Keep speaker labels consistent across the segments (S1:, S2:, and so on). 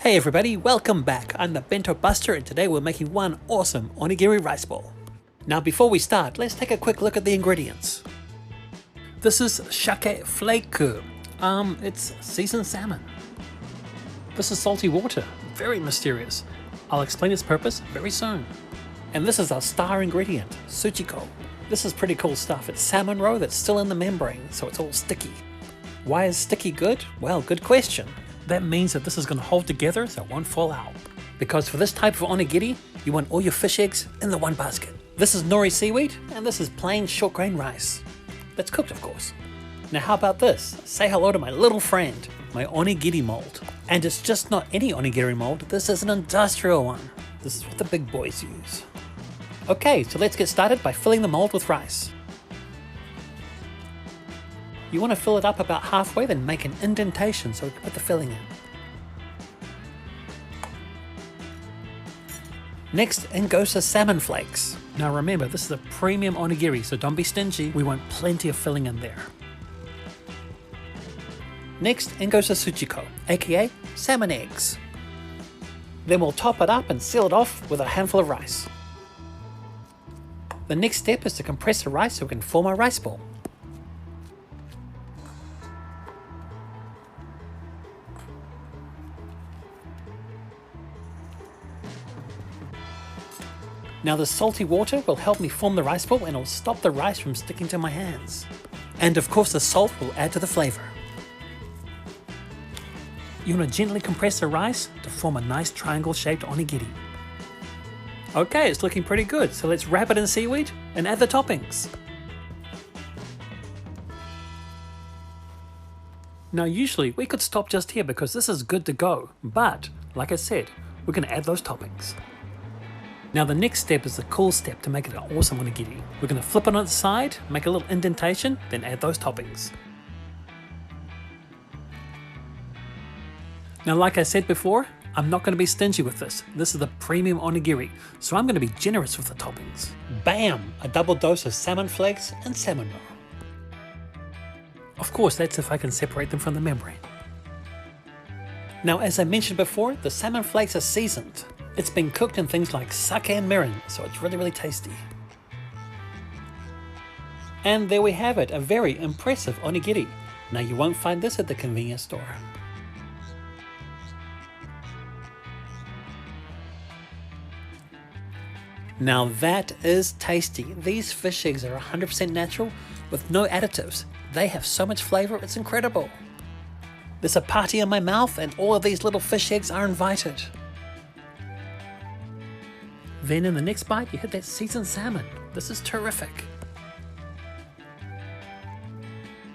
S1: Hey everybody, welcome back. I'm the Bento Buster and today we're making one awesome onigiri rice ball. Now before we start, let's take a quick look at the ingredients. This is shake flake. It's seasoned salmon. This is salty water, very mysterious. I'll explain its purpose very soon. And this is our star ingredient, Sujiko. This is pretty cool stuff. It's salmon roe that's still in the membrane, so it's all sticky. Why is sticky good? Well, good question. That means that this is going to hold together so it won't fall out. Because for this type of onigiri, you want all your fish eggs in the one basket. This is nori seaweed, and this is plain short grain rice. That's cooked, of course. Now how about this? Say hello to my little friend, my onigiri mold. And it's just not any onigiri mold, this is an industrial one. This is what the big boys use. Okay, so let's get started by filling the mold with rice. You want to fill it up about halfway, then make an indentation so we can put the filling in. Next, in goes the salmon flakes. Now remember, this is a premium onigiri, so don't be stingy. We want plenty of filling in there. Next, in goes the Sujiko, aka salmon eggs. Then we'll top it up and seal it off with a handful of rice. The next step is to compress the rice so we can form our rice ball. Now the salty water will help me form the rice ball and it will stop the rice from sticking to my hands. And of course the salt will add to the flavor. You want to gently compress the rice to form a nice triangle shaped onigiri. Okay, it's looking pretty good, so let's wrap it in seaweed and add the toppings. Now usually we could stop just here because this is good to go, but like I said, we're going to add those toppings. Now the next step is the cool step to make it an awesome onigiri. We're going to flip it on its side, make a little indentation, then add those toppings. Now like I said before, I'm not going to be stingy with this. This is the premium onigiri, so I'm going to be generous with the toppings. Bam! A double dose of salmon flakes and salmon roe. Of course, that's if I can separate them from the membrane. Now as I mentioned before, the salmon flakes are seasoned. It's been cooked in things like sake and mirin, so it's really tasty. And there we have it, a very impressive onigiri. Now you won't find this at the convenience store. Now that is tasty. These fish eggs are 100% natural with no additives. They have so much flavor, it's incredible. There's a party in my mouth and all of these little fish eggs are invited. Then in the next bite, you hit that seasoned salmon. This is terrific.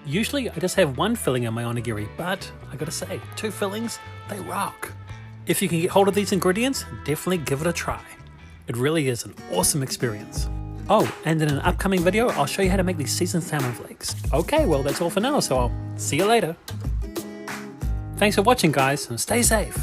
S1: Usually I just have one filling in my onigiri, but I gotta say, 2 fillings, they rock. If you can get hold of these ingredients, definitely give it a try. It really is an awesome experience. Oh, and in an upcoming video, I'll show you how to make these seasoned salmon flakes. Okay, well that's all for now, so I'll see you later. Thanks for watching guys, and stay safe.